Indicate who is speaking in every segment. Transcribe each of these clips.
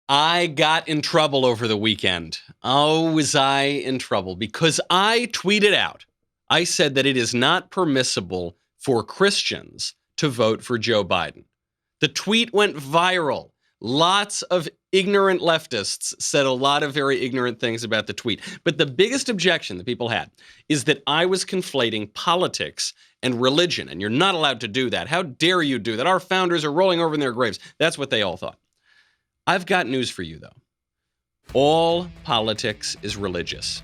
Speaker 1: I got in trouble over the weekend. Oh, was I in trouble? Because I tweeted out, I said that it is not permissible for Christians to vote for Joe Biden. The tweet went viral. Lots of ignorant leftists said a lot of very ignorant things about the tweet. But the biggest objection that people had is that I was conflating politics and religion. And you're not allowed to do that. How dare you do that? Our founders are rolling over in their graves. That's what they all thought. I've got news for you, though. All politics is religious.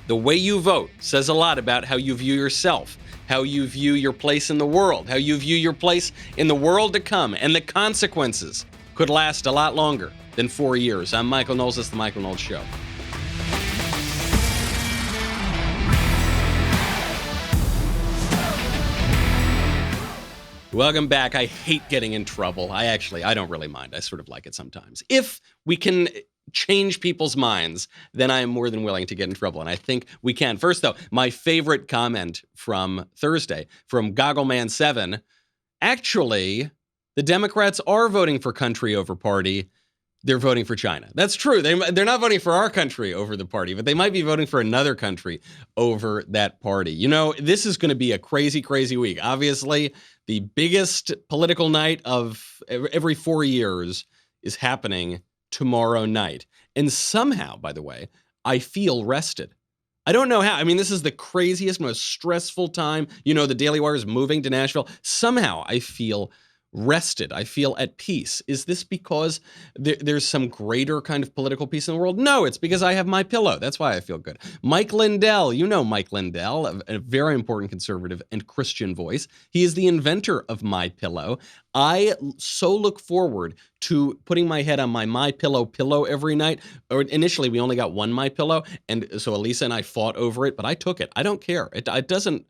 Speaker 1: The way you vote says a lot about how you view yourself, how you view your place in the world, how you view your place in the world to come, and the consequences could last a lot longer than 4 years. I'm Michael Knowles. This is The Michael Knowles Show. Welcome back. I hate getting in trouble. I don't really mind. I sort of like it sometimes. If we can change people's minds, then I am more than willing to get in trouble. And I think we can. First, though, my favorite comment from Thursday from Goggleman7, actually, the Democrats are voting for country over party. They're voting for China. That's true. They're not voting for our country over the party, but they might be voting for another country over that party. You know, this is going to be a crazy, crazy week. Obviously, the biggest political night of every 4 years is happening tomorrow night. And somehow, by the way, I feel rested. I don't know how. I mean, this is the craziest, most stressful time. You know, the Daily Wire is moving to Nashville. Somehow I feel rested. I feel at peace. Is this because there's some greater kind of political peace in the world? No, it's because I have my pillow. That's why I feel good. Mike Lindell, you know Mike Lindell, a very important conservative and Christian voice. He is the inventor of My Pillow. I so look forward to putting my head on my pillow every night. Or initially, we only got one My Pillow, and so Alyssa and I fought over it, but I took it. I don't care. It doesn't.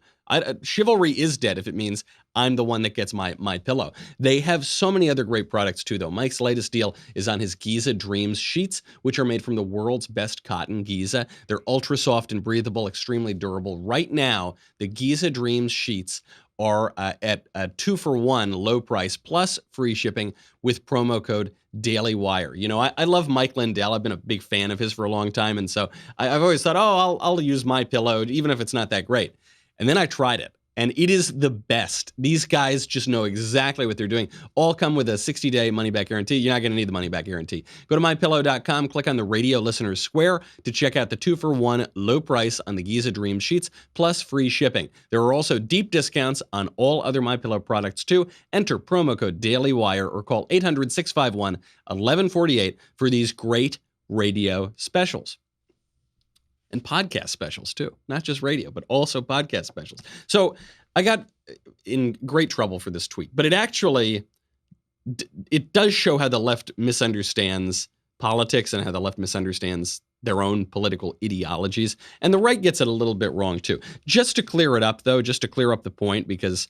Speaker 1: Chivalry is dead if it means I'm the one that gets my pillow. They have so many other great products too, though. Mike's latest deal is on his Giza Dreams sheets, which are made from the world's best cotton, Giza. They're ultra soft and breathable, extremely durable. Right now, the Giza Dreams sheets are at a 2-for-1 low price plus free shipping with promo code DailyWire. You know, I love Mike Lindell. I've been a big fan of his for a long time, and so I've always thought, I'll use My Pillow, even if it's not that great. And then I tried it, and it is the best. These guys just know exactly what they're doing. All come with a 60-day money-back guarantee. You're not going to need the money-back guarantee. Go to MyPillow.com, click on the Radio Listeners Square to check out the 2-for-1 low price on the Giza Dream sheets, plus free shipping. There are also deep discounts on all other MyPillow products, too. Enter promo code DailyWire or call 800-651-1148 for these great radio specials. And podcast specials, too. Not just radio, but also podcast specials. So I got in great trouble for this tweet. But it actually, it does show how the left misunderstands politics and how the left misunderstands their own political ideologies. And the right gets it a little bit wrong, too. Just to clear it up, though, just to clear up the point, because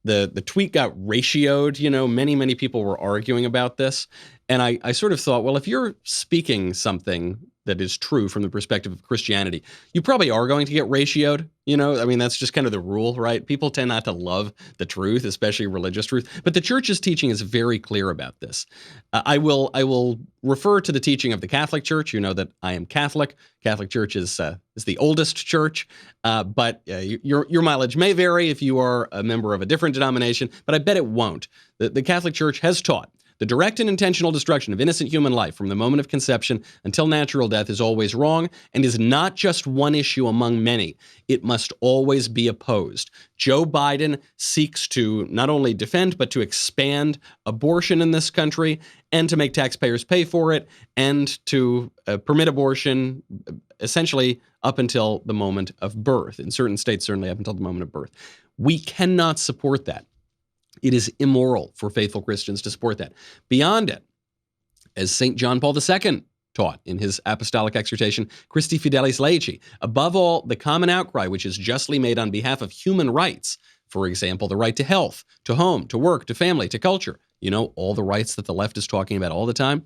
Speaker 1: the tweet got ratioed. You know, many people were arguing about this. And I sort of thought, well, if you're speaking something that is true from the perspective of Christianity, you probably are going to get ratioed. You know, I mean, that's just kind of the rule, right? People tend not to love the truth, especially religious truth. But the church's teaching is very clear about this. I will refer to the teaching of the Catholic Church. You know that I am Catholic. Catholic Church is the oldest church, but your mileage may vary if you are a member of a different denomination, but I bet it won't. The Catholic Church has taught the direct and intentional destruction of innocent human life from the moment of conception until natural death is always wrong and is not just one issue among many. It must always be opposed. Joe Biden seeks to not only defend, but to expand abortion in this country and to make taxpayers pay for it and to permit abortion essentially up until the moment of birth. In certain states, certainly up until the moment of birth. We cannot support that. It is immoral for faithful Christians to support that. Beyond it, as St. John Paul II taught in his apostolic exhortation, Christi Fidelis Laici, above all, the common outcry which is justly made on behalf of human rights, for example, the right to health, to home, to work, to family, to culture, you know, all the rights that the left is talking about all the time,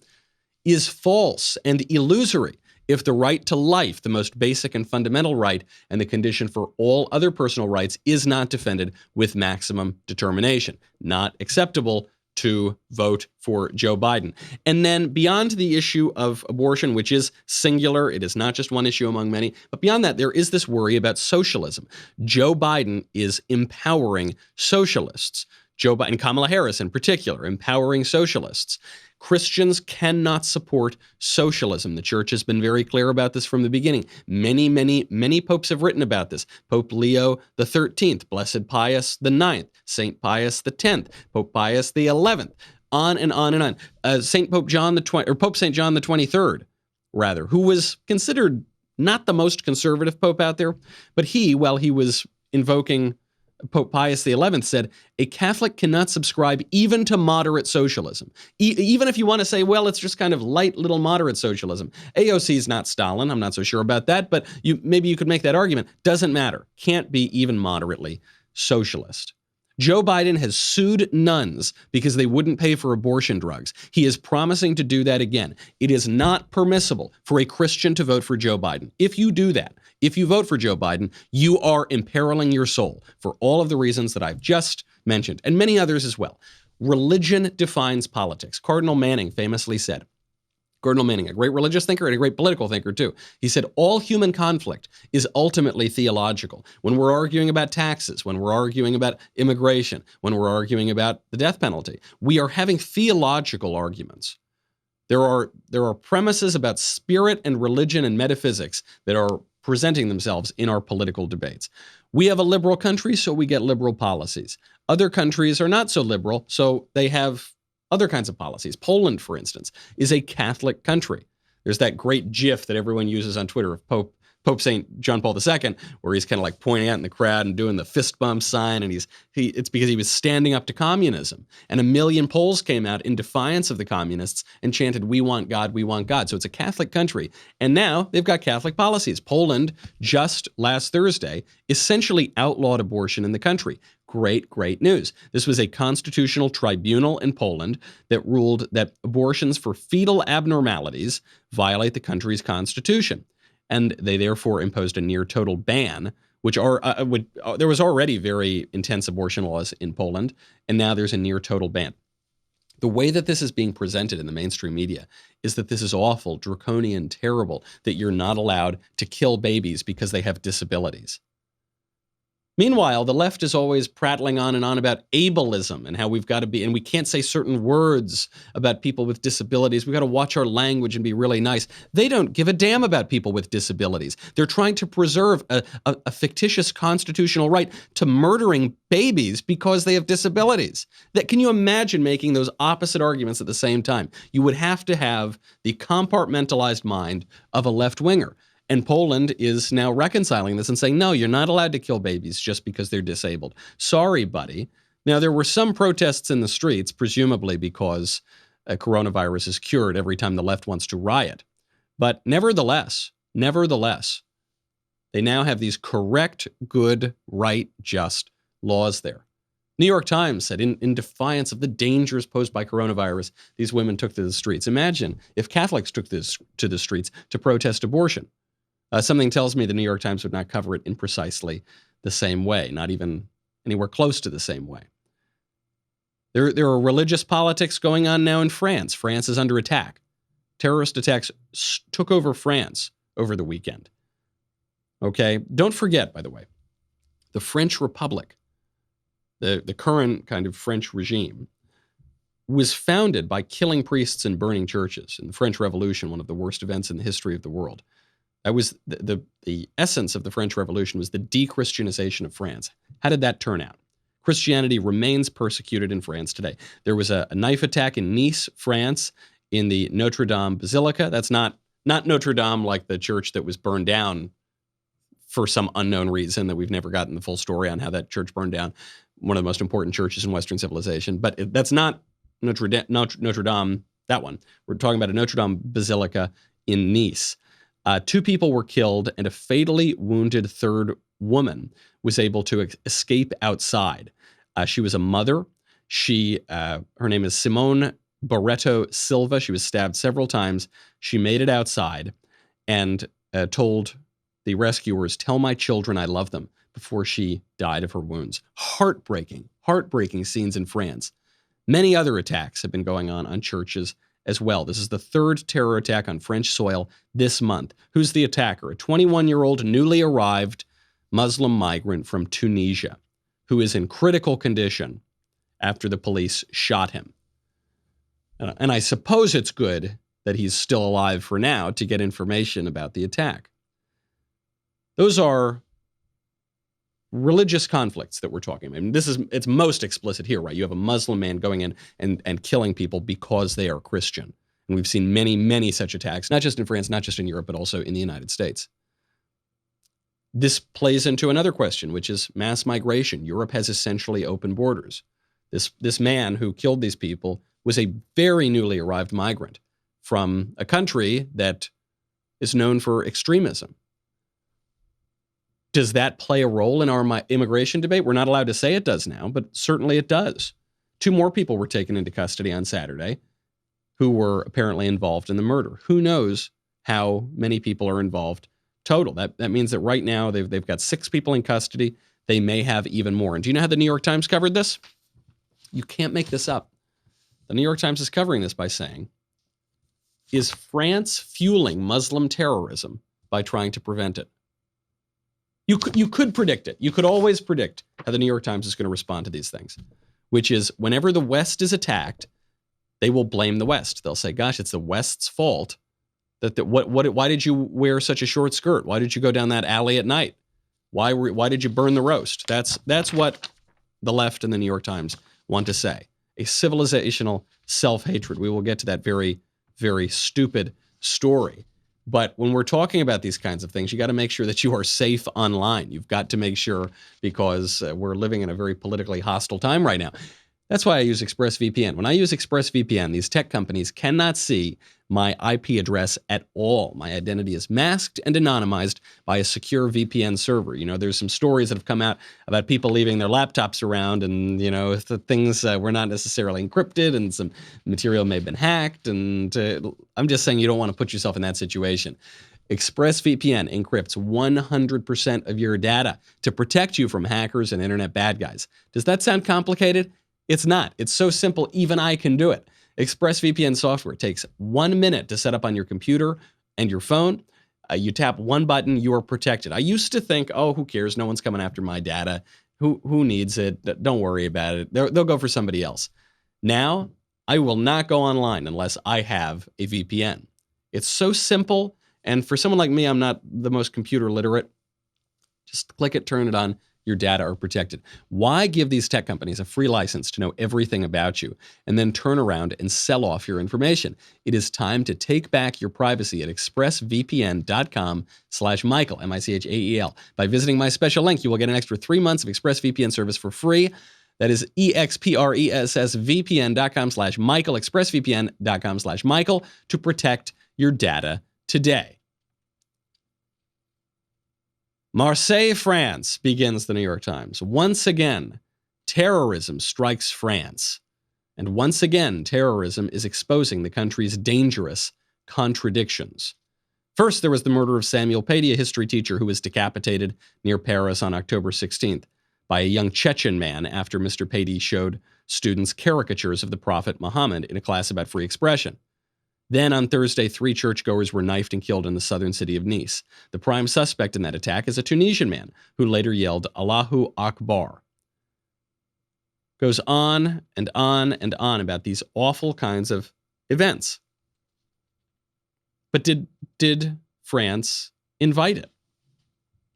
Speaker 1: is false and illusory if the right to life, the most basic and fundamental right, and the condition for all other personal rights is not defended with maximum determination. Not acceptable to vote for Joe Biden. And then beyond the issue of abortion, which is singular, it is not just one issue among many, but beyond that, there is this worry about socialism. Joe Biden is empowering socialists. Joe Biden, Kamala Harris in particular, empowering socialists. Christians cannot support socialism. The church has been very clear about this from the beginning. Many popes have written about this. Pope Leo the 13th, Blessed Pius the 9th, Saint Pius the 10th, Pope Pius the 11th, on and on and on. Pope Saint John the 23rd, rather, who was considered not the most conservative pope out there, but he, while he was invoking Pope Pius XI, said, a Catholic cannot subscribe even to moderate socialism. Even if you want to say, well, it's just kind of light little moderate socialism. AOC is not Stalin. I'm not so sure about that, but maybe you could make that argument. Doesn't matter. Can't be even moderately socialist. Joe Biden has sued nuns because they wouldn't pay for abortion drugs. He is promising to do that again. It is not permissible for a Christian to vote for Joe Biden. If you do that, if you vote for Joe Biden, you are imperiling your soul for all of the reasons that I've just mentioned, and many others as well. Religion defines politics. Cardinal Manning famously said, Cardinal Manning, a great religious thinker and a great political thinker too, he said, all human conflict is ultimately theological. When we're arguing about taxes, when we're arguing about immigration, when we're arguing about the death penalty, we are having theological arguments. There are premises about spirit and religion and metaphysics that are presenting themselves in our political debates. We have a liberal country, so we get liberal policies. Other countries are not so liberal, so they have other kinds of policies. Poland, for instance, is a Catholic country. There's that great GIF that everyone uses on Twitter of Pope St. John Paul II, where he's kind of like pointing out in the crowd and doing the fist bump sign, and it's because he was standing up to communism. And 1 million Poles came out in defiance of the communists and chanted, we want God, we want God. So it's a Catholic country. And now they've got Catholic policies. Poland, just last Thursday, essentially outlawed abortion in the country. Great news. This was a constitutional tribunal in Poland that ruled that abortions for fetal abnormalities violate the country's constitution. And they therefore imposed a near total ban, which there was already very intense abortion laws in Poland, and now there's a near total ban. The way that this is being presented in the mainstream media is that this is awful, draconian, terrible, that you're not allowed to kill babies because they have disabilities. Meanwhile, the left is always prattling on and on about ableism and how we've got to be, and we can't say certain words about people with disabilities. We've got to watch our language and be really nice. They don't give a damn about people with disabilities. They're trying to preserve a fictitious constitutional right to murdering babies because they have disabilities. Can you imagine making those opposite arguments at the same time? You would have to have the compartmentalized mind of a left-winger. And Poland is now reconciling this and saying, no, you're not allowed to kill babies just because they're disabled. Sorry, buddy. Now, there were some protests in the streets, presumably because coronavirus is cured every time the left wants to riot. But nevertheless, they now have these correct, good, right, just laws there. New York Times said, in defiance of the dangers posed by coronavirus, these women took to the streets. Imagine if Catholics took this to the streets to protest abortion. Something tells me the New York Times would not cover it in precisely the same way, not even anywhere close to the same way. There are religious politics going on now in France. France is under attack. Terrorist attacks took over France over the weekend. Okay, don't forget, by the way, the French Republic, the current kind of French regime, was founded by killing priests and burning churches in the French Revolution, one of the worst events in the history of the world. That was the essence of the French Revolution, was the de-Christianization of France. How did that turn out? Christianity remains persecuted in France today. There was a knife attack in Nice, France, in the Notre Dame Basilica. That's not Notre Dame like the church that was burned down for some unknown reason that we've never gotten the full story on how that church burned down, one of the most important churches in Western civilization. But that's not Notre Dame, that one. We're talking about a Notre Dame Basilica in Nice. 2 people were killed, and a fatally wounded third woman was able to escape outside. She was a mother. Her name is Simone Barreto Silva. She was stabbed several times. She made it outside and told the rescuers, "Tell my children I love them," before she died of her wounds. Heartbreaking scenes in France. Many other attacks have been going on churches as well. This is the third terror attack on French soil this month. Who's the attacker? A 21-year-old newly arrived Muslim migrant from Tunisia who is in critical condition after the police shot him. And I suppose it's good that he's still alive for now to get information about the attack. Those are religious conflicts that we're talking about. I mean, it's most explicit here, right? You have a Muslim man going in and killing people because they are Christian. And we've seen many, many such attacks, not just in France, not just in Europe, but also in the United States. This plays into another question, which is mass migration. Europe has essentially open borders. This man who killed these people was a very newly arrived migrant from a country that is known for extremism. Does that play a role in our immigration debate? We're not allowed to say it does now, but certainly it does. 2 more people were taken into custody on Saturday who were apparently involved in the murder. Who knows how many people are involved total? That means that right now they've got 6 people in custody. They may have even more. And do you know how the New York Times covered this? You can't make this up. The New York Times is covering this by saying, is France fueling Muslim terrorism by trying to prevent it? You could predict it. You could always predict how the New York Times is going to respond to these things, which is whenever the West is attacked, they will blame the West. They'll say, gosh, it's the West's fault. Why did you wear such a short skirt? Why did you go down that alley at night? Why did you burn the roast? That's what the left and the New York Times want to say. A civilizational self-hatred. We will get to that very, very stupid story. But when we're talking about these kinds of things, you got to make sure that you are safe online. You've got to make sure, because we're living in a very politically hostile time right now. That's why I use ExpressVPN. When I use ExpressVPN, these tech companies cannot see my IP address at all. My identity is masked and anonymized by a secure VPN server. You know, there's some stories that have come out about people leaving their laptops around and, you know, the things were not necessarily encrypted and some material may have been hacked. And I'm just saying you don't want to put yourself in that situation. ExpressVPN encrypts 100% of your data to protect you from hackers and internet bad guys. Does that sound complicated? It's not. It's so simple, even I can do it. ExpressVPN software takes 1 minute to set up on your computer and your phone. You tap one button, you are protected. I used to think, oh, who cares? No one's coming after my data. Who needs it? Don't worry about it. They'll go for somebody else. Now, I will not go online unless I have a VPN. It's so simple. And for someone like me, I'm not the most computer literate. Just click it, turn it on. Your data are protected. Why give these tech companies a free license to know everything about you and then turn around and sell off your information? It is time to take back your privacy at expressvpn.com/Michael, Michael. By visiting my special link, you will get an extra 3 months of ExpressVPN service for free. That is expressvpn.com/Michael, expressvpn.com/Michael to protect your data today. Marseille, France, begins the New York Times. Once again, terrorism strikes France. And once again, terrorism is exposing the country's dangerous contradictions. First, there was the murder of Samuel Paty, a history teacher who was decapitated near Paris on October 16th by a young Chechen man after Mr. Paty showed students caricatures of the Prophet Muhammad in a class about free expression. Then on Thursday, 3 churchgoers were knifed and killed in the southern city of Nice. The prime suspect in that attack is a Tunisian man who later yelled, Allahu Akbar. Goes on and on and on about these awful kinds of events. But did France invite it?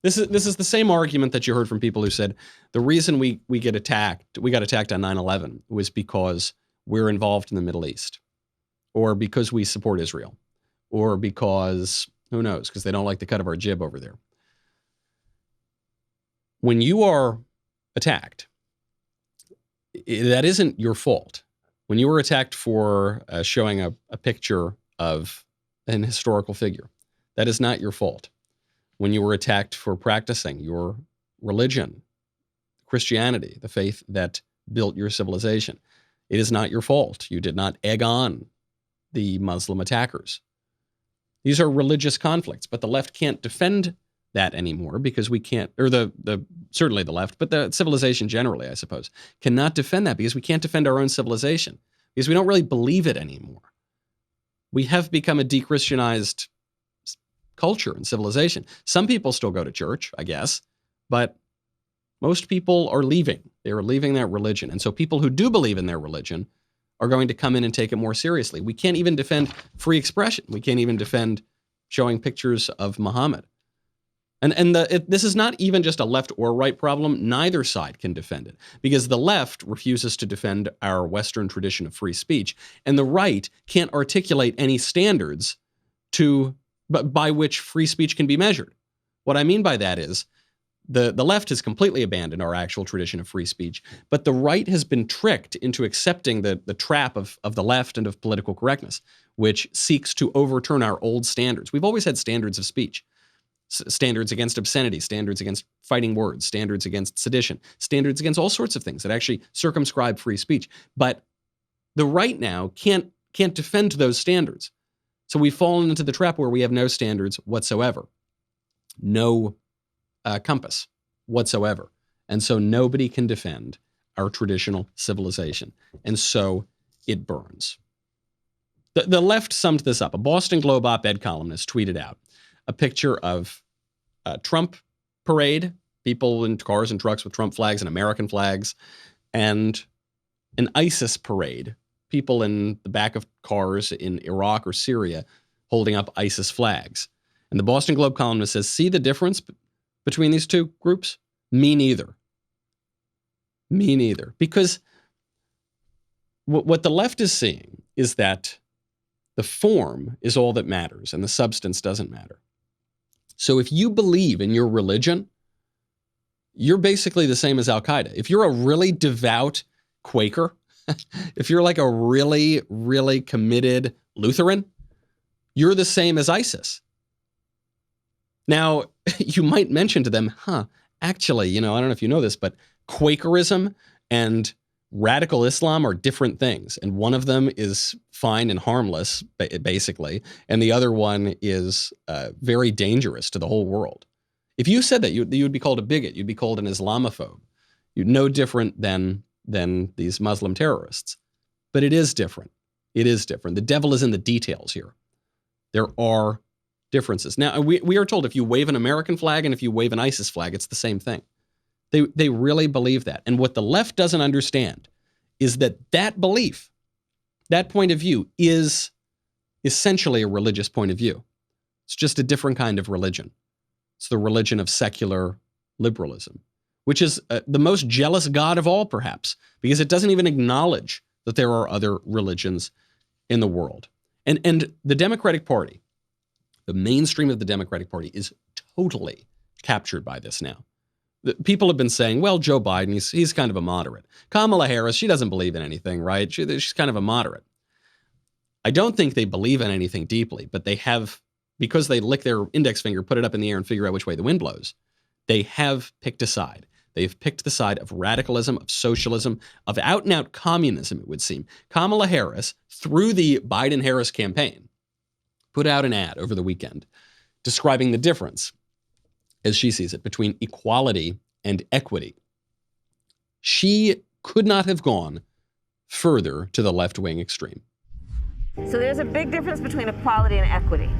Speaker 1: This is the same argument that you heard from people who said the reason we got attacked on 9/11 was because we're involved in the Middle East. Or because we support Israel, or because, who knows, because they don't like the cut of our jib over there. When you are attacked, that isn't your fault. When you were attacked for showing a picture of an historical figure, that is not your fault. When you were attacked for practicing your religion, Christianity, the faith that built your civilization, it is not your fault. You did not egg on the Muslim attackers. These are religious conflicts, but the left can't defend that anymore because we can't, or certainly the left, but the civilization generally, I suppose, cannot defend that because we can't defend our own civilization because we don't really believe it anymore. We have become a de-Christianized culture and civilization. Some people still go to church, I guess, but most people are leaving. They are leaving that religion. And so people who do believe in their religion are going to come in and take it more seriously. We can't even defend free expression. We can't even defend showing pictures of Muhammad. And this is not even just a left or right problem. Neither side can defend it because the left refuses to defend our Western tradition of free speech, and the right can't articulate any standards by which free speech can be measured. What I mean by that is the left has completely abandoned our actual tradition of free speech, but the right has been tricked into accepting the trap of the left and of political correctness, which seeks to overturn our old standards. We've always had standards of speech. Standards against obscenity, standards against fighting words, standards against sedition, standards against all sorts of things that actually circumscribe free speech. But the right now can't defend those standards. So we've fallen into the trap where we have no standards whatsoever, no compass whatsoever. And so nobody can defend our traditional civilization. And so it burns. The left summed this up. A Boston Globe op-ed columnist tweeted out a picture of a Trump parade, people in cars and trucks with Trump flags and American flags, and an ISIS parade, people in the back of cars in Iraq or Syria holding up ISIS flags. And the Boston Globe columnist says, see the difference between these two groups? Me neither. Me neither. Because what the left is seeing is that the form is all that matters and the substance doesn't matter. So if you believe in your religion, you're basically the same as Al-Qaeda. If you're a really devout Quaker, if you're like a really, really committed Lutheran, you're the same as ISIS. Now, you might mention to them, actually, I don't know if you know this, but Quakerism and radical Islam are different things. And one of them is fine and harmless, basically. And the other one is very dangerous to the whole world. If you said that, you would be called a bigot. You'd be called an Islamophobe. You're no different than these Muslim terrorists. But it is different. It is different. The devil is in the details here. There are differences. Now, we are told if you wave an American flag and if you wave an ISIS flag, it's the same thing. They really believe that. And what the left doesn't understand is that belief, that point of view is essentially a religious point of view. It's just a different kind of religion. It's the religion of secular liberalism, which is the most jealous God of all, perhaps, because it doesn't even acknowledge that there are other religions in the world. And the Democratic Party, the mainstream of the Democratic Party is totally captured by this now. People have been saying, well, Joe Biden, he's kind of a moderate. Kamala Harris, she doesn't believe in anything, right? She's kind of a moderate. I don't think they believe in anything deeply, but they have, because they lick their index finger, put it up in the air and figure out which way the wind blows, they have picked a side. They've picked the side of radicalism, of socialism, of out-and-out communism, it would seem. Kamala Harris, through the Biden-Harris campaign, put out an ad over the weekend describing the difference, as she sees it, between equality and equity. She could not have gone further to the left-wing extreme.
Speaker 2: So there's a big difference between equality and equity.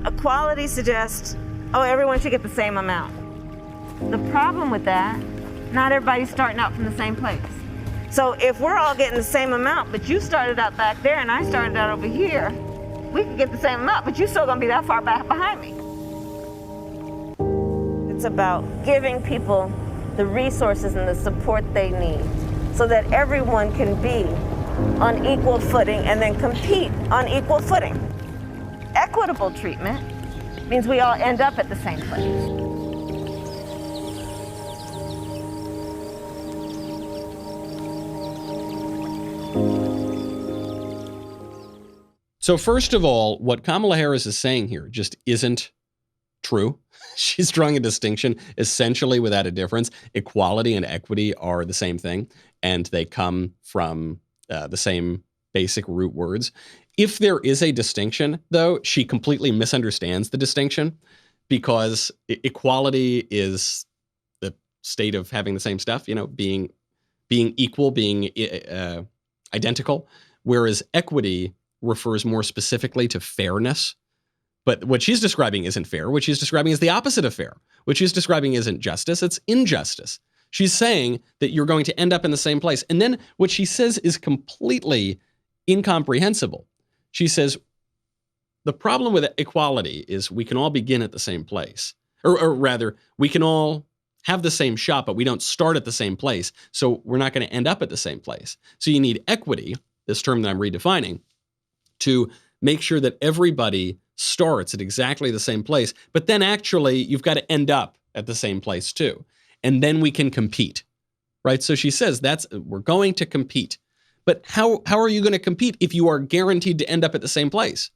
Speaker 2: Equality suggests, everyone should get the same amount. The problem with that, not everybody's starting out from the same place. So if we're all getting the same amount, but you started out back there and I started out over here, we can get the same amount, but you're still gonna be that far back behind me. It's about giving people the resources and the support they need so that everyone can be on equal footing and then compete on equal footing. Equitable treatment means we all end up at the same place.
Speaker 1: So first of all, what Kamala Harris is saying here just isn't true. She's drawing a distinction essentially without a difference. Equality and equity are the same thing, and they come from the same basic root words. If there is a distinction, though, she completely misunderstands the distinction because equality is the state of having the same stuff, being equal, being identical, whereas equity refers more specifically to fairness. But what she's describing isn't fair. What she's describing is the opposite of fair. What she's describing isn't justice, it's injustice. She's saying that you're going to end up in the same place. And then what she says is completely incomprehensible. She says, the problem with equality is we can all begin at the same place. Or rather, we can all have the same shot, but we don't start at the same place. So we're not going to end up at the same place. So you need equity, this term that I'm redefining, to make sure that everybody starts at exactly the same place. But then actually, you've got to end up at the same place too. And then we can compete, right? So she says we're going to compete. But how are you going to compete if you are guaranteed to end up at the same place?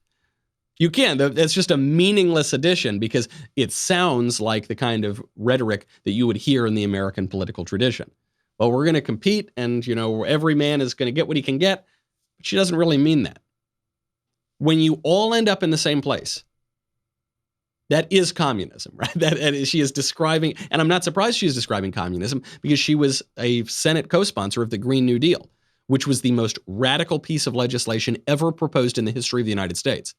Speaker 1: You can. That's just a meaningless addition because it sounds like the kind of rhetoric that you would hear in the American political tradition. Well, we're going to compete and, every man is going to get what he can get. But she doesn't really mean that. When you all end up in the same place, that is communism, right? That she is describing, and I'm not surprised she is describing communism because she was a Senate co-sponsor of the Green New Deal, which was the most radical piece of legislation ever proposed in the history of the United States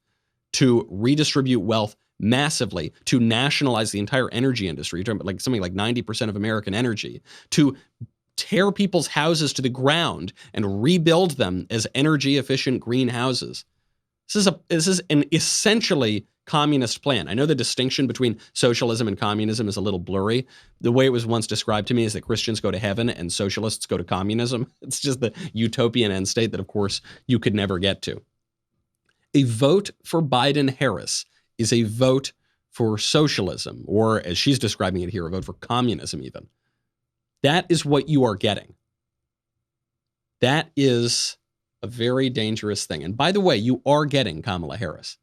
Speaker 1: to redistribute wealth massively, to nationalize the entire energy industry, something like 90% of American energy, to tear people's houses to the ground and rebuild them as energy-efficient green houses. This is an essentially communist plan. I know the distinction between socialism and communism is a little blurry. The way it was once described to me is that Christians go to heaven and socialists go to communism. It's just the utopian end state that, of course, you could never get to. A vote for Biden-Harris is a vote for socialism, or as she's describing it here, a vote for communism even. That is what you are getting. That is a very dangerous thing. And by the way, you are getting Kamala Harris.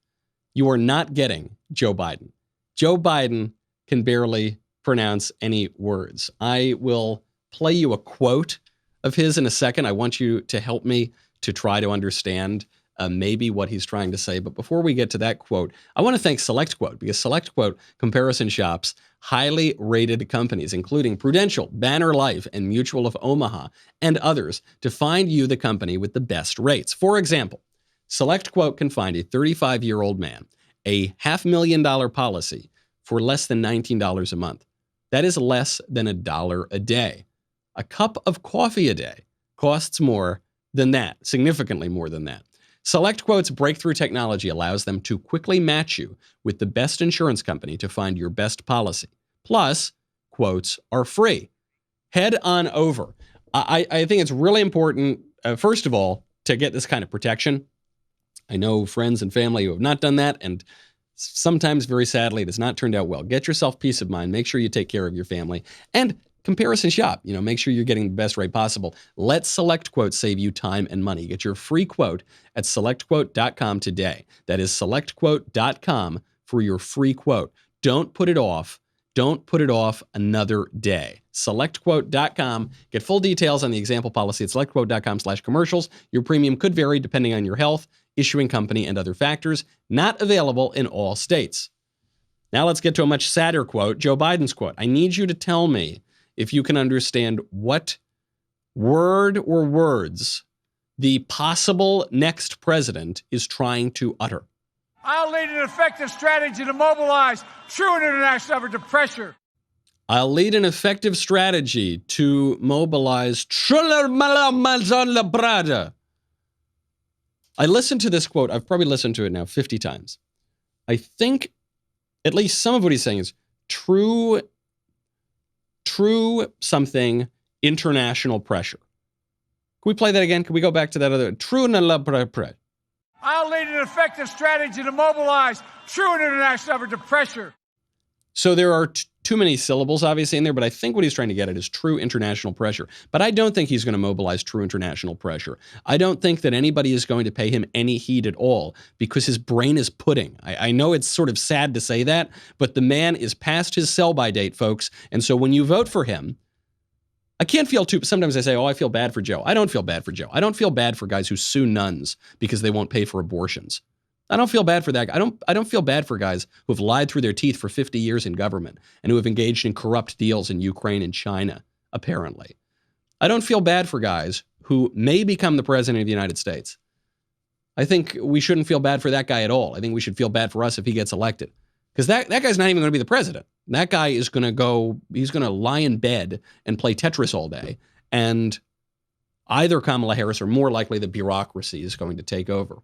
Speaker 1: You are not getting Joe Biden. Joe Biden can barely pronounce any words. I will play you a quote of his in a second. I want you to help me to try to understand maybe what he's trying to say. But before we get to that quote, I want to thank SelectQuote because SelectQuote comparison shops highly rated companies, including Prudential, Banner Life, and Mutual of Omaha, and others to find you the company with the best rates. For example, SelectQuote can find a 35-year-old man a $500,000 policy for less than $19 a month. That is less than $1 a day. A cup of coffee a day costs more than that, significantly more than that. SelectQuote's breakthrough technology allows them to quickly match you with the best insurance company to find your best policy. Plus, quotes are free. Head on over. I think it's really important, first of all, to get this kind of protection. I know friends and family who have not done that, and sometimes, very sadly, it has not turned out well. Get yourself peace of mind. Make sure you take care of your family. And comparison shop. Make sure you're getting the best rate possible. Let SelectQuote save you time and money. Get your free quote at SelectQuote.com today. That is SelectQuote.com for your free quote. Don't put it off. Don't put it off another day. SelectQuote.com. Get full details on the example policy at SelectQuote.com/commercials. Your premium could vary depending on your health, issuing company, and other factors. Not available in all states. Now let's get to a much sadder quote, Joe Biden's quote. I need you to tell me if you can understand what word or words the possible next president is trying to utter.
Speaker 3: I'll lead an effective strategy to mobilize true international effort to pressure.
Speaker 1: I'll lead an effective strategy to mobilize I listened to this quote. I've probably listened to it now 50 times. I think at least some of what he's saying is true something international pressure. Can we play that again? Can we go back to that other true pressure?
Speaker 3: I'll lead an effective strategy to mobilize true international effort to pressure.
Speaker 1: So there are too many syllables, obviously, in there, but I think what he's trying to get at is true international pressure. But I don't think he's going to mobilize true international pressure. I don't think that anybody is going to pay him any heed at all because his brain is pudding. I know it's sort of sad to say that, but the man is past his sell-by date, folks. And so when you vote for him, I can't feel too, sometimes I say, I feel bad for Joe. I don't feel bad for Joe. I don't feel bad for guys who sue nuns because they won't pay for abortions. I don't feel bad for that. I don't feel bad for guys who have lied through their teeth for 50 years in government and who have engaged in corrupt deals in Ukraine and China, apparently. I don't feel bad for guys who may become the president of the United States. I think we shouldn't feel bad for that guy at all. I think we should feel bad for us if he gets elected. Because that guy's not even going to be the president. That guy is going to he's going to lie in bed and play Tetris all day. And either Kamala Harris or more likely the bureaucracy is going to take over.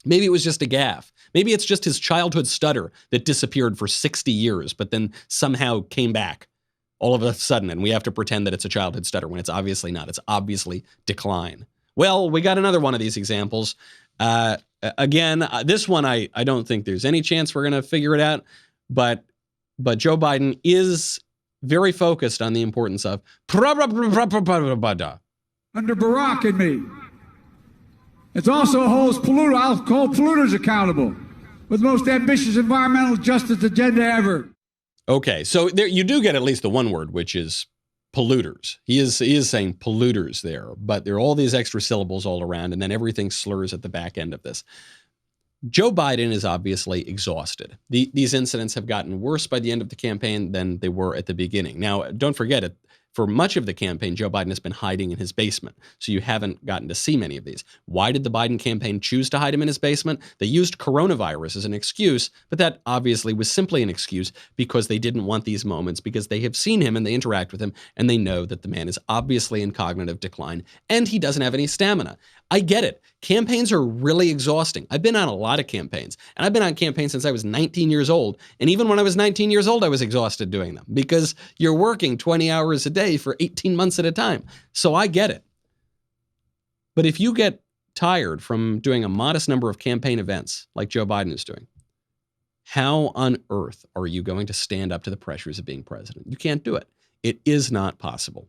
Speaker 1: Maybe it was just a gaffe. Maybe it's just his childhood stutter that disappeared for 60 years, but then somehow came back all of a sudden. And we have to pretend that it's a childhood stutter when it's obviously not. It's obviously decline. Well, we got another one of these examples. Again, this one, I don't think there's any chance we're going to figure it out. But Joe Biden is very focused on the importance of
Speaker 3: Under Barack and me. It also holds I'll hold polluters accountable with the most ambitious environmental justice agenda ever.
Speaker 1: Okay, so there you do get at least the one word, which is polluters. He is saying polluters there, but there are all these extra syllables all around, and then everything slurs at the back end of this. Joe Biden is obviously exhausted. These incidents have gotten worse by the end of the campaign than they were at the beginning. Now, don't forget it. For much of the campaign, Joe Biden has been hiding in his basement, so you haven't gotten to see many of these. Why did the Biden campaign choose to hide him in his basement? They used coronavirus as an excuse, but that obviously was simply an excuse because they didn't want these moments, because they have seen him and they interact with him, and they know that the man is obviously in cognitive decline, and he doesn't have any stamina. I get it. Campaigns are really exhausting. I've been on a lot of campaigns, and I've been on campaigns since I was 19 years old. And even when I was 19 years old, I was exhausted doing them because you're working 20 hours a day for 18 months at a time. So I get it. But if you get tired from doing a modest number of campaign events like Joe Biden is doing, how on earth are you going to stand up to the pressures of being president? You can't do it. It is not possible.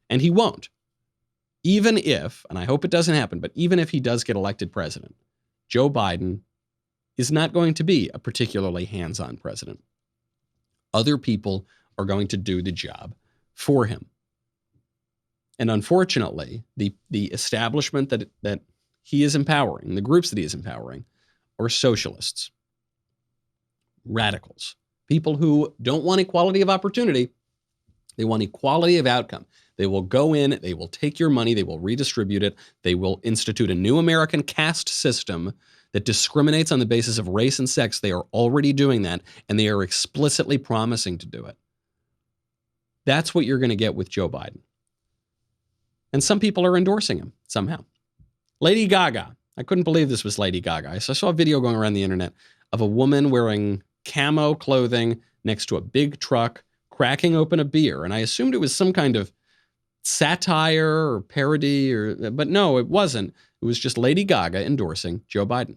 Speaker 1: And he won't. Even if, and I hope it doesn't happen, but even if he does get elected president, Joe Biden is not going to be a particularly hands-on president. Other people are going to do the job for him. And unfortunately, the establishment that he is empowering, the groups that he is empowering, are socialists, radicals, people who don't want equality of opportunity. They want equality of outcome. They will go in, they will take your money, they will redistribute it, they will institute a new American caste system that discriminates on the basis of race and sex. They are already doing that, and they are explicitly promising to do it. That's what you're going to get with Joe Biden. And some people are endorsing him somehow. Lady Gaga. I couldn't believe this was Lady Gaga. I saw a video going around the internet of a woman wearing camo clothing next to a big truck, cracking open a beer. And I assumed it was some kind of satire or parody, but no, it wasn't. It was just Lady Gaga endorsing Joe Biden.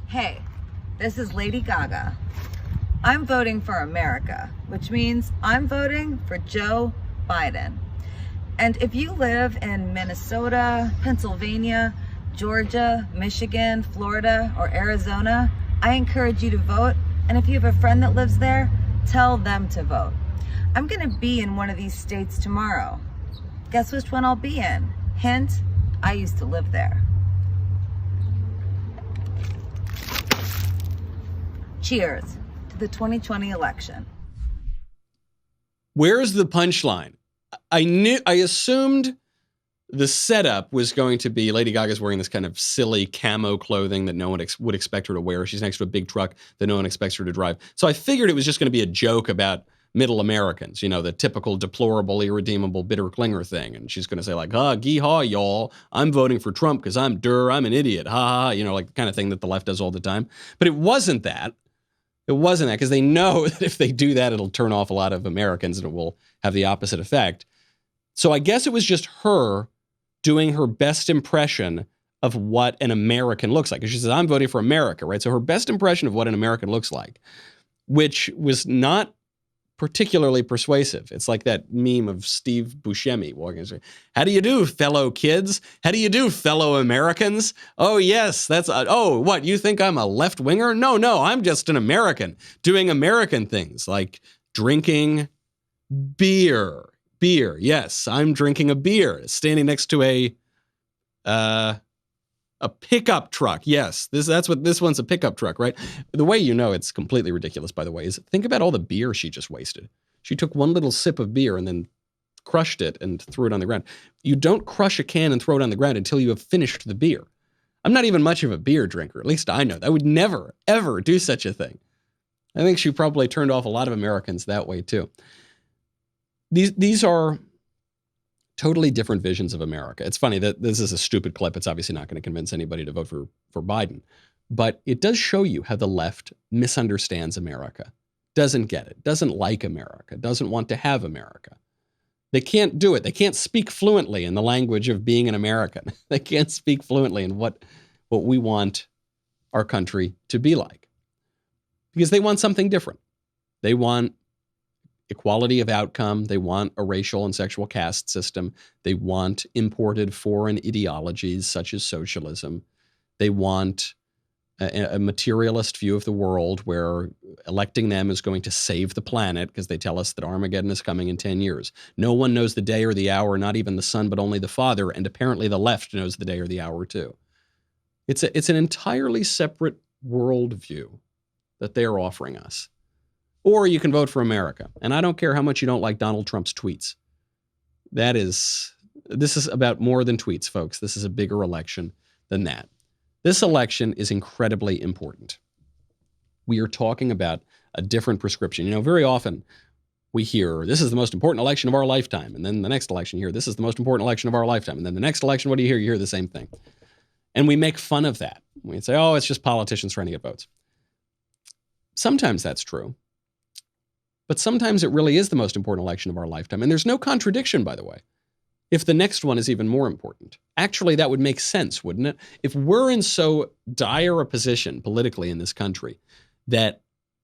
Speaker 4: Hey, this is Lady Gaga. I'm voting for America, which means I'm voting for Joe Biden. And if you live in Minnesota, Pennsylvania, Georgia, Michigan, Florida, or Arizona, I encourage you to vote. And if you have a friend that lives there, tell them to vote. I'm going to be in one of these states tomorrow. Guess which one I'll be in? Hint, I used to live there. Cheers to the 2020 election.
Speaker 1: Where's the punchline? I assumed the setup was going to be Lady Gaga's wearing this kind of silly camo clothing that no one would expect her to wear. She's next to a big truck that no one expects her to drive. So I figured it was just going to be a joke about middle Americans, you know, the typical deplorable, irredeemable, bitter clinger thing. And she's going to say like, gee haw, y'all, I'm voting for Trump because I'm an idiot. Ha ha, you know, like the kind of thing that the left does all the time. But it wasn't that. It wasn't that because they know that if they do that, it'll turn off a lot of Americans and it will have the opposite effect. So I guess it was just her doing her best impression of what an American looks like. Because she says, I'm voting for America, right? So her best impression of what an American looks like, which was not particularly persuasive. It's like that meme of Steve Buscemi walking and saying, how do you do, fellow kids? How do you do, fellow Americans? Oh, yes, that's, what, you think I'm a left-winger? No, I'm just an American doing American things like drinking beer. Yes, I'm drinking a beer, standing next to a A pickup truck. Yes, that's what this one's, a pickup truck, right? The way you know it's completely ridiculous, by the way, is think about all the beer she just wasted. She took one little sip of beer and then crushed it and threw it on the ground. You don't crush a can and throw it on the ground until you have finished the beer. I'm not even much of a beer drinker. At least I know that. I would never, ever do such a thing. I think she probably turned off a lot of Americans that way too. These are totally different visions of America. It's funny that this is a stupid clip. It's obviously not going to convince anybody to vote for Biden. But it does show you how the left misunderstands America, doesn't get it, doesn't like America, doesn't want to have America. They can't do it. They can't speak fluently in the language of being an American. They can't speak fluently in what we want our country to be like. Because they want something different. They want equality of outcome. They want a racial and sexual caste system. They want imported foreign ideologies such as socialism. They want a materialist view of the world where electing them is going to save the planet because they tell us that Armageddon is coming in 10 years. No one knows the day or the hour, not even the Son, but only the Father, and apparently the left knows the day or the hour too. It's an entirely separate worldview that they are offering us. Or you can vote for America. And I don't care how much you don't like Donald Trump's tweets. This is about more than tweets, folks. This is a bigger election than that. This election is incredibly important. We are talking about a different prescription. You know, very often we hear, this is the most important election of our lifetime. And then the next election, you hear, this is the most important election of our lifetime. And then the next election, what do you hear? You hear the same thing. And we make fun of that. We say, oh, it's just politicians trying to get votes. Sometimes that's true. But sometimes it really is the most important election of our lifetime. And there's no contradiction, by the way, if the next one is even more important. Actually, that would make sense, wouldn't it? If we're in so dire a position politically in this country that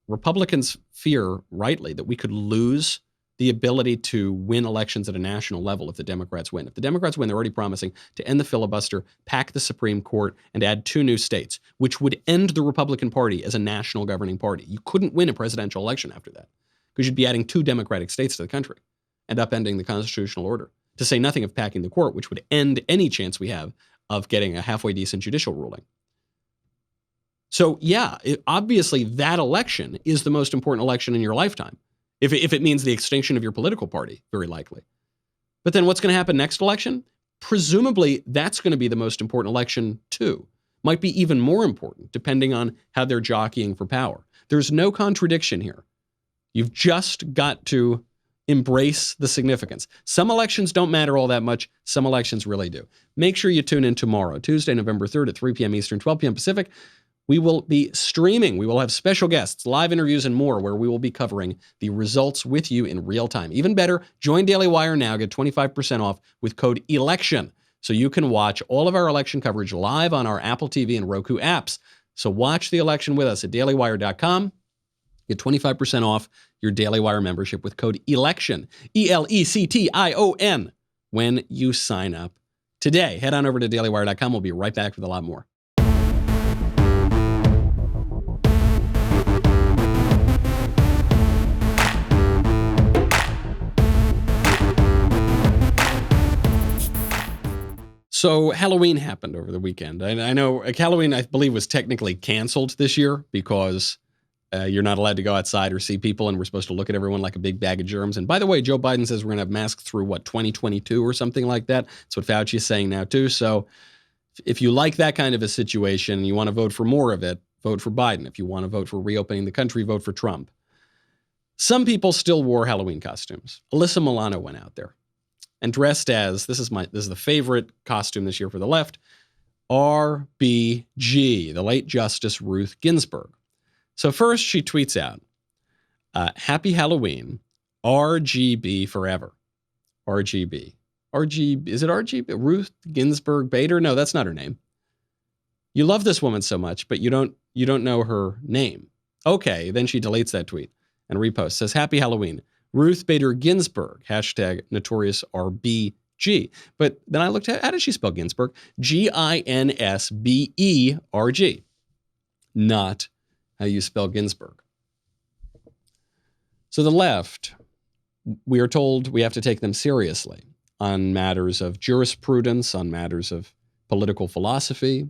Speaker 1: Republicans fear, rightly, that we could lose the ability to win elections at a national level if the Democrats win. If the Democrats win, they're already promising to end the filibuster, pack the Supreme Court, and add 2 new states, which would end the Republican Party as a national governing party. You couldn't win a presidential election after that, because you'd be adding 2 Democratic states to the country and upending the constitutional order, to say nothing of packing the court, which would end any chance we have of getting a halfway decent judicial ruling. So yeah, obviously that election is the most important election in your lifetime, if it means the extinction of your political party, very likely. But then what's going to happen next election? Presumably that's going to be the most important election too. Might be even more important, depending on how they're jockeying for power. There's no contradiction here. You've just got to embrace the significance. Some elections don't matter all that much. Some elections really do. Make sure you tune in tomorrow, Tuesday, November 3rd at 3 p.m. Eastern, 12 p.m. Pacific. We will be streaming. We will have special guests, live interviews, and more, where we will be covering the results with you in real time. Even better, join Daily Wire now. Get 25% off with code ELECTION, so you can watch all of our election coverage live on our Apple TV and Roku apps. So watch the election with us at dailywire.com. Get 25% off your Daily Wire membership with code ELECTION, ELECTION, when you sign up today. Head on over to dailywire.com. We'll be right back with a lot more. So Halloween happened over the weekend. I know Halloween, I believe, was technically canceled this year because you're not allowed to go outside or see people, and we're supposed to look at everyone like a big bag of germs. And by the way, Joe Biden says we're going to have masks through, 2022 or something like that. That's what Fauci is saying now, too. So if you like that kind of a situation and you want to vote for more of it, vote for Biden. If you want to vote for reopening the country, vote for Trump. Some people still wore Halloween costumes. Alyssa Milano went out there and dressed as, this is the favorite costume this year for the left, RBG, the late Justice Ruth Ginsburg. So first she tweets out, happy Halloween, RGB forever. RGB. Is it RGB? Ruth Ginsburg Bader? No, that's not her name. You love this woman so much, but you don't know her name. Okay, then she deletes that tweet and reposts, says, happy Halloween, Ruth Bader Ginsburg, hashtag notorious RBG. But then I looked at, how did she spell Ginsburg? Ginsberg. Not how you spell Ginsburg. So the left, we are told we have to take them seriously on matters of jurisprudence, on matters of political philosophy,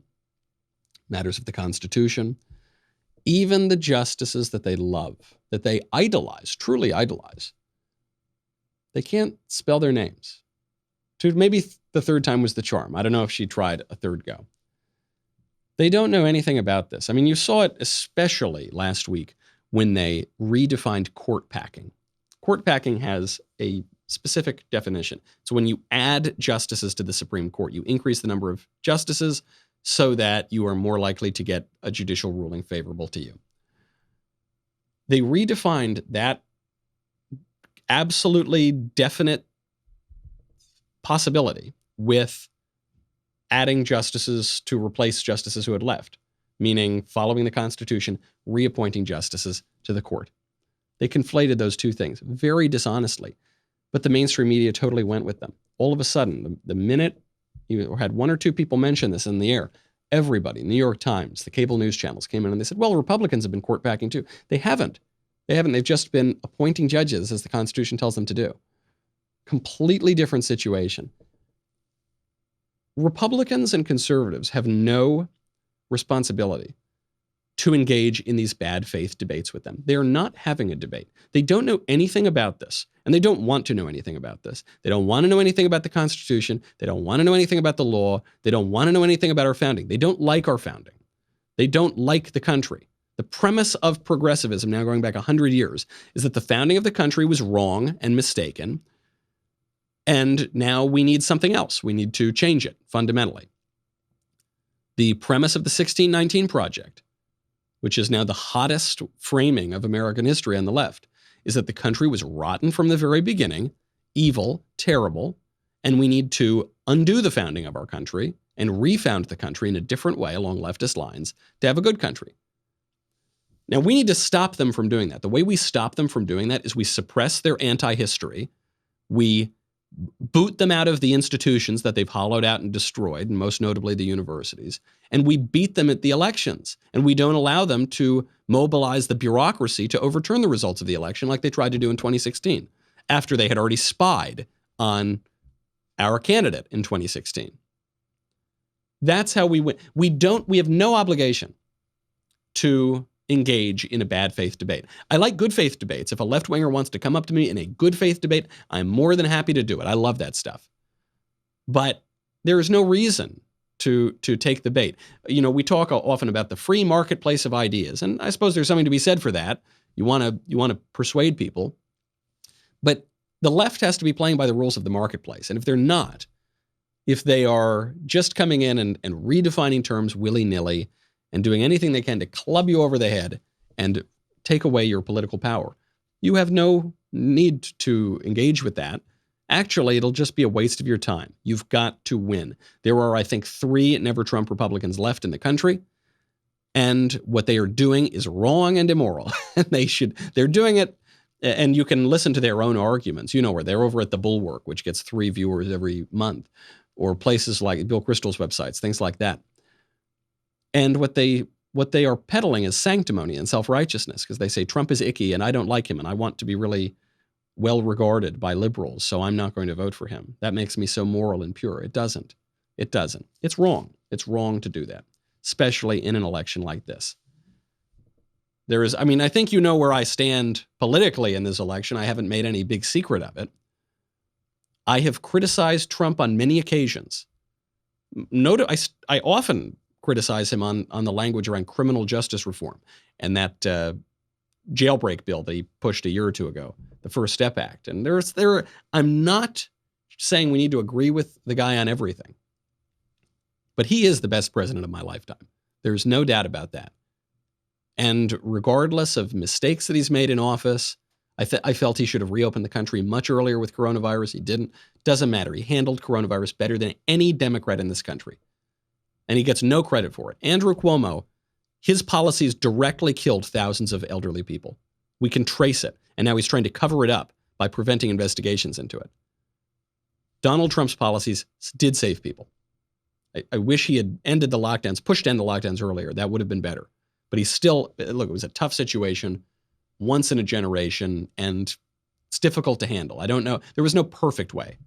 Speaker 1: matters of the Constitution. Even the justices that they love, that they idolize, truly idolize, they can't spell their names. Maybe the third time was the charm. I don't know if she tried a third go. They don't know anything about this. I mean, you saw it especially last week when they redefined court packing. Court packing has a specific definition. So when you add justices to the Supreme Court, you increase the number of justices so that you are more likely to get a judicial ruling favorable to you. They redefined that absolutely definite possibility with adding justices to replace justices who had left, meaning following the Constitution, reappointing justices to the court. They conflated those two things very dishonestly, but the mainstream media totally went with them. All of a sudden, the minute you had one or two people mention this in the air, everybody, New York Times, the cable news channels came in and they said, well, Republicans have been court packing too. They haven't. They've just been appointing judges as the Constitution tells them to do. Completely different situation. Republicans and conservatives have no responsibility to engage in these bad faith debates with them. They are not having a debate. They don't know anything about this, and they don't want to know anything about this. They don't want to know anything about the Constitution. They don't want to know anything about the law. They don't want to know anything about our founding. They don't like our founding. They don't like the country. The premise of progressivism, now going back 100 years, is that the founding of the country was wrong and mistaken, and now we need something else. We need to change it fundamentally. The premise of the 1619 Project, which is now the hottest framing of American history on the left, is that the country was rotten from the very beginning, evil, terrible, and we need to undo the founding of our country and refound the country in a different way along leftist lines to have a good country. Now, we need to stop them from doing that. The way we stop them from doing that is we suppress their anti-history. We boot them out of the institutions that they've hollowed out and destroyed, and most notably the universities, and we beat them at the elections, and we don't allow them to mobilize the bureaucracy to overturn the results of the election like they tried to do in 2016, after they had already spied on our candidate in 2016. That's how we win. We have no obligation to engage in a bad faith debate. I like good faith debates. If a left-winger wants to come up to me in a good faith debate, I'm more than happy to do it. I love that stuff. But there is no reason to take the bait. You know, we talk often about the free marketplace of ideas, and I suppose there's something to be said for that. You want to persuade people. But the left has to be playing by the rules of the marketplace. And if they're not, if they are just coming in and redefining terms willy-nilly and doing anything they can to club you over the head and take away your political power, you have no need to engage with that. Actually, it'll just be a waste of your time. You've got to win. There are, I think, 3 Never Trump Republicans left in the country, and what they are doing is wrong and immoral. They're doing it, and you can listen to their own arguments. You know where they're over at The Bulwark, which gets 3 viewers every month, or places like Bill Kristol's websites, things like that. And what they are peddling is sanctimony and self-righteousness, because they say Trump is icky and I don't like him and I want to be really well regarded by liberals, so I'm not going to vote for him. That makes me so moral and pure. It doesn't. It doesn't. It's wrong. It's wrong to do that, especially in an election like this. I think you know where I stand politically in this election. I haven't made any big secret of it. I have criticized Trump on many occasions. I often criticize him on the language around criminal justice reform and that jailbreak bill that he pushed a year or two ago, the First Step Act. And I'm not saying we need to agree with the guy on everything, but he is the best president of my lifetime. There's no doubt about that. And regardless of mistakes that he's made in office, I felt he should have reopened the country much earlier with coronavirus. He didn't. Doesn't matter. He handled coronavirus better than any Democrat in this country. And he gets no credit for it. Andrew Cuomo, his policies directly killed thousands of elderly people. We can trace it. And now he's trying to cover it up by preventing investigations into it. Donald Trump's policies did save people. I wish he had ended the lockdowns, pushed to end the lockdowns earlier. That would have been better. But he's still, look, it was a tough situation, once in a generation, and it's difficult to handle. I don't know. There was no perfect way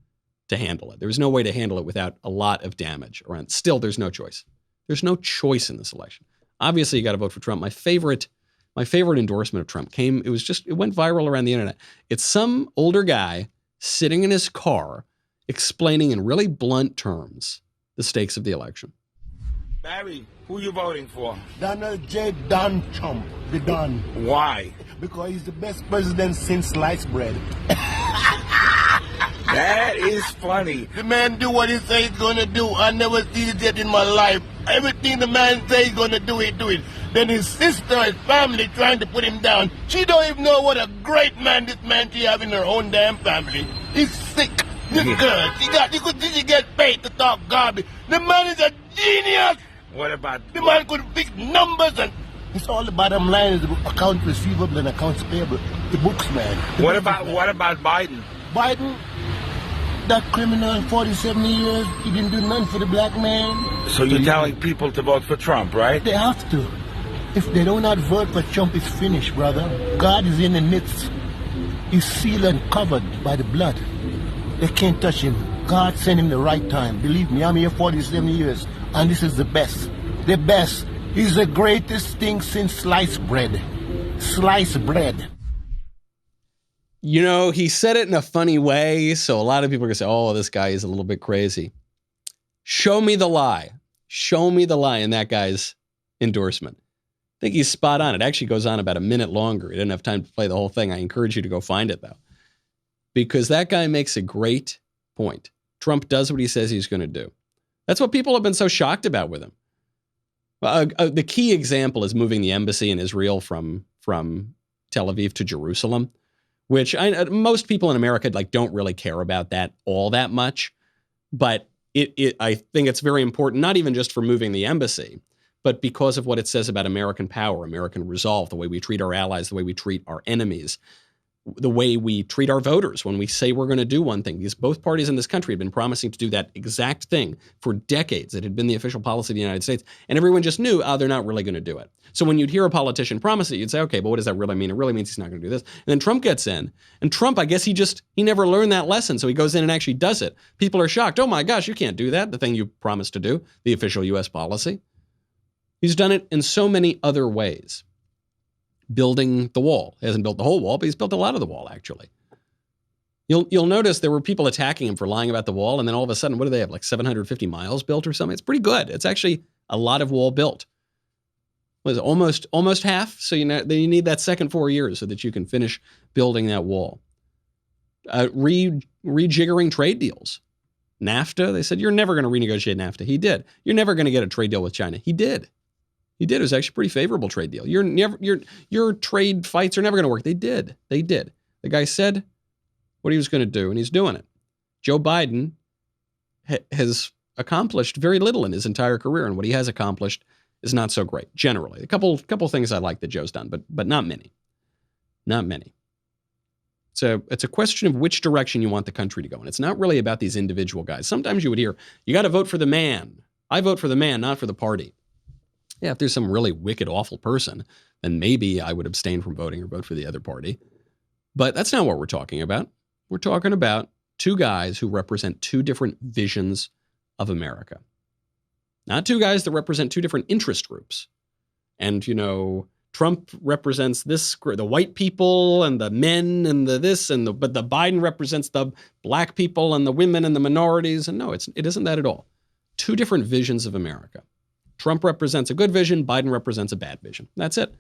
Speaker 1: to handle it. There was no way to handle it without a lot of damage around. Still, there's no choice. There's no choice in this election. Obviously, you got to vote for Trump. My favorite endorsement of Trump it went viral around the internet. It's some older guy sitting in his car explaining in really blunt terms the stakes of the election.
Speaker 5: Barry, who you voting for?
Speaker 6: Donald J. Don Trump, the Don.
Speaker 5: Why?
Speaker 6: Because he's the best president since sliced bread.
Speaker 5: That is funny.
Speaker 6: The man do what he say he's gonna do. I never see it yet in my life. Everything the man say he's gonna do, he do it. Then his sister, his family trying to put him down. She don't even know what a great man this man she have in her own damn family. He's sick. This girl, she get paid to talk garbage. The man is a genius.
Speaker 5: What about
Speaker 6: the man could fix numbers and it's all the bottom line is the account receivable and accounts payable. The books, man.
Speaker 5: What about Biden?
Speaker 6: Biden, that criminal, 47 years, he didn't do nothing for the black man.
Speaker 5: So you're telling people to vote for Trump, right?
Speaker 6: They have to. If they do not vote for Trump, it's finished, brother. God is in the midst. He's sealed and covered by the blood. They can't touch him. God sent him the right time. Believe me, I'm here 47 years, and this is the best. The best. He's the greatest thing since sliced bread. Sliced bread.
Speaker 1: You know, he said it in a funny way, so a lot of people are going to say, oh, this guy is a little bit crazy. Show me the lie. Show me the lie in that guy's endorsement. I think he's spot on. It actually goes on about a minute longer. He didn't have time to play the whole thing. I encourage you to go find it, though, because that guy makes a great point. Trump does what he says he's going to do. That's what people have been so shocked about with him. The key example is moving the embassy in Israel from Tel Aviv to Jerusalem, which most people in America don't really care about that all that much. But I think it's very important, not even just for moving the embassy, but because of what it says about American power, American resolve, the way we treat our allies, the way we treat our enemies, the way we treat our voters when we say we're going to do one thing. Because both parties in this country had been promising to do that exact thing for decades. It had been the official policy of the United States. And everyone just knew, they're not really going to do it. So when you'd hear a politician promise it, you'd say, okay, but what does that really mean? It really means he's not going to do this. And then Trump gets in. And Trump, I guess he never learned that lesson. So he goes in and actually does it. People are shocked. Oh my gosh, you can't do that. The thing you promised to do, the official U.S. policy. He's done it in so many other ways. Building the wall. He hasn't built the whole wall, but he's built a lot of the wall, actually. You'll notice there were people attacking him for lying about the wall, and then all of a sudden, what do they have, 750 miles built or something? It's pretty good. It's actually a lot of wall built. What is it, almost half? So you need that second 4 years so that you can finish building that wall. Rejiggering trade deals. NAFTA, they said, you're never going to renegotiate NAFTA. He did. You're never going to get a trade deal with China. He did. It was actually a pretty favorable trade deal. Your trade fights are never going to work. They did. The guy said what he was going to do, and he's doing it. Joe Biden has accomplished very little in his entire career, and what he has accomplished is not so great, generally. A couple things I like that Joe's done, but not many. Not many. So it's a question of which direction you want the country to go, and it's not really about these individual guys. Sometimes you would hear, you got to vote for the man. I vote for the man, not for the party. Yeah, if there's some really wicked, awful person, then maybe I would abstain from voting or vote for the other party. But that's not what we're talking about. We're talking about two guys who represent two different visions of America. Not two guys that represent two different interest groups. And, Trump represents the white people and the men and but the Biden represents the black people and the women and the minorities. And no, it isn't that at all. Two different visions of America. Trump represents a good vision. Biden represents a bad vision. That's it.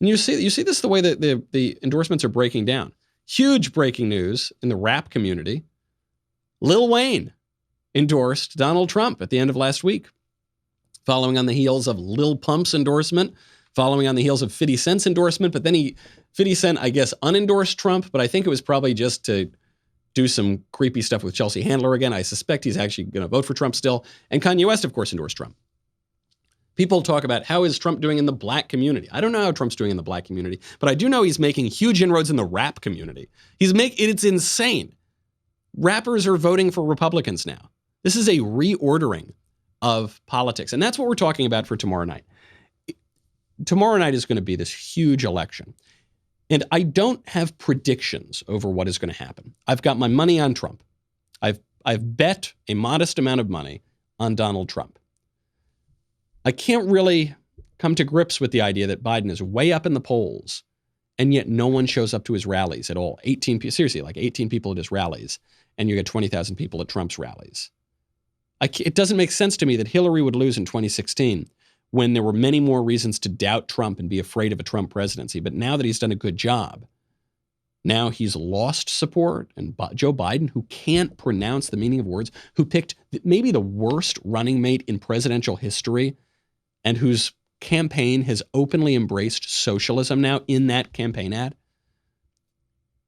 Speaker 1: And you see this the way that the endorsements are breaking down. Huge breaking news in the rap community. Lil Wayne endorsed Donald Trump at the end of last week, following on the heels of Lil Pump's endorsement, following on the heels of 50 Cent's endorsement. But then 50 Cent, I guess, unendorsed Trump, but I think it was probably just to do some creepy stuff with Chelsea Handler again. I suspect he's actually going to vote for Trump still. And Kanye West, of course, endorsed Trump. People talk about how is Trump doing in the black community. I don't know how Trump's doing in the black community, but I do know he's making huge inroads in the rap community. It's insane. Rappers are voting for Republicans now. This is a reordering of politics. And that's what we're talking about for tomorrow night. Tomorrow night is going to be this huge election. And I don't have predictions over what is going to happen. I've got my money on Trump. I've bet a modest amount of money on Donald Trump. I can't really come to grips with the idea that Biden is way up in the polls, and yet no one shows up to his rallies at all. 18 people at his rallies, and you get 20,000 people at Trump's rallies. It doesn't make sense to me that Hillary would lose in 2016 when there were many more reasons to doubt Trump and be afraid of a Trump presidency. But now that he's done a good job, now he's lost support. And Joe Biden, who can't pronounce the meaning of words, who picked maybe the worst running mate in presidential history, and whose campaign has openly embraced socialism now in that campaign ad,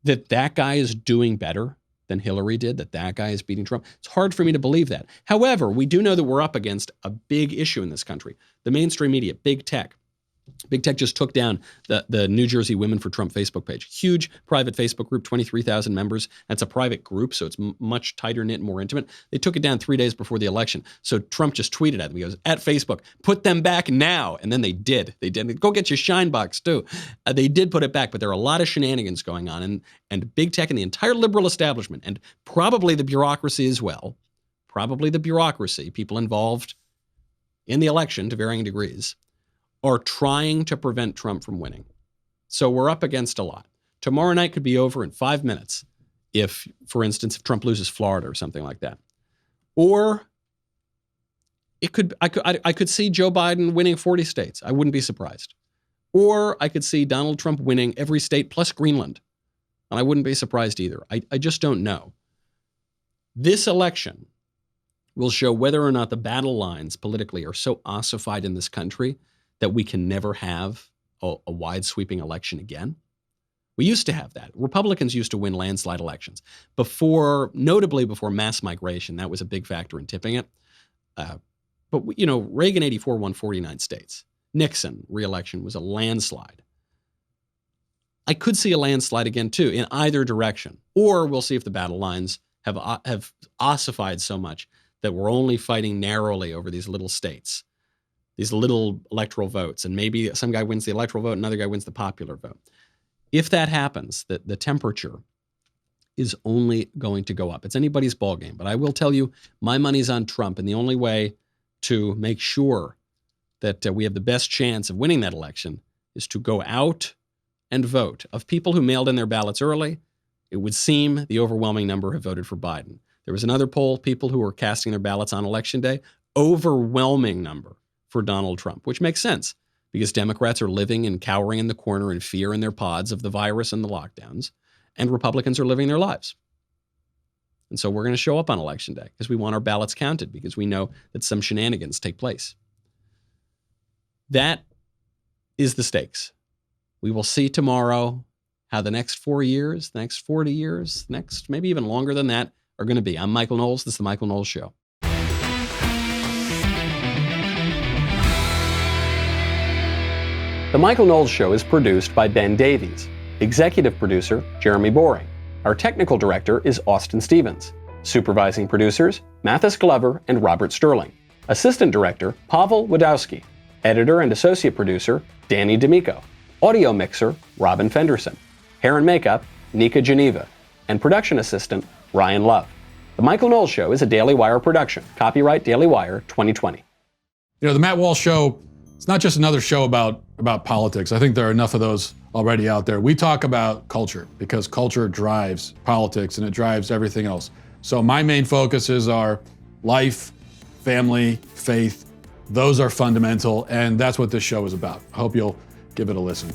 Speaker 1: that guy is doing better than Hillary did, that guy is beating Trump. It's hard for me to believe that. However, we do know that we're up against a big issue in this country. The mainstream media, big tech. Big tech just took down the New Jersey Women for Trump Facebook page. Huge private Facebook group, 23,000 members. That's a private group, so it's much tighter knit and more intimate. They took it down 3 days before the election. So Trump just tweeted at them. He goes, at Facebook, put them back now. And then they did. They did. Go get your shine box too. They did put it back, but there are a lot of shenanigans going on. And big tech and the entire liberal establishment, and probably the bureaucracy as well, people involved in the election to varying degrees, are trying to prevent Trump from winning. So we're up against a lot. Tomorrow night could be over in 5 minutes if, for instance, if Trump loses Florida or something like that. Or I could see Joe Biden winning 40 states. I wouldn't be surprised. Or I could see Donald Trump winning every state plus Greenland. And I wouldn't be surprised either. I just don't know. This election will show whether or not the battle lines politically are so ossified in this country that we can never have a wide sweeping election again. We used to have that. Republicans used to win landslide elections. Notably before mass migration, that was a big factor in tipping it. But Reagan 84 won 49 states. Nixon re-election was a landslide. I could see a landslide again too, in either direction. Or we'll see if the battle lines have ossified so much that we're only fighting narrowly over these little states, these little electoral votes, and maybe some guy wins the electoral vote, another guy wins the popular vote. If that happens, the temperature is only going to go up. It's anybody's ballgame. But I will tell you, my money's on Trump, and the only way to make sure that we have the best chance of winning that election is to go out and vote. Of people who mailed in their ballots early, it would seem the overwhelming number have voted for Biden. There was another poll, people who were casting their ballots on Election Day, overwhelming number for Donald Trump, which makes sense because Democrats are living and cowering in the corner in fear in their pods of the virus and the lockdowns, and Republicans are living their lives. And so we're going to show up on Election Day because we want our ballots counted, because we know that some shenanigans take place. That is the stakes. We will see tomorrow how the next 4 years, the next 40 years, next maybe even longer than that are going to be. I'm Michael Knowles. This is The Michael Knowles Show. The Michael Knowles Show is produced by Ben Davies. Executive producer, Jeremy Boring. Our technical director is Austin Stevens. Supervising producers, Mathis Glover and Robert Sterling. Assistant director, Pavel Wadowski. Editor and associate producer, Danny D'Amico. Audio mixer, Robin Fenderson. Hair and makeup, Nika Geneva. And production assistant, Ryan Love. The Michael Knowles Show is a Daily Wire production. Copyright Daily Wire 2020.
Speaker 7: The Matt Walsh Show, it's not just another show about politics. I think there are enough of those already out there. We talk about culture because culture drives politics and it drives everything else. So my main focuses are life, family, faith. Those are fundamental, and that's what this show is about. I hope you'll give it a listen.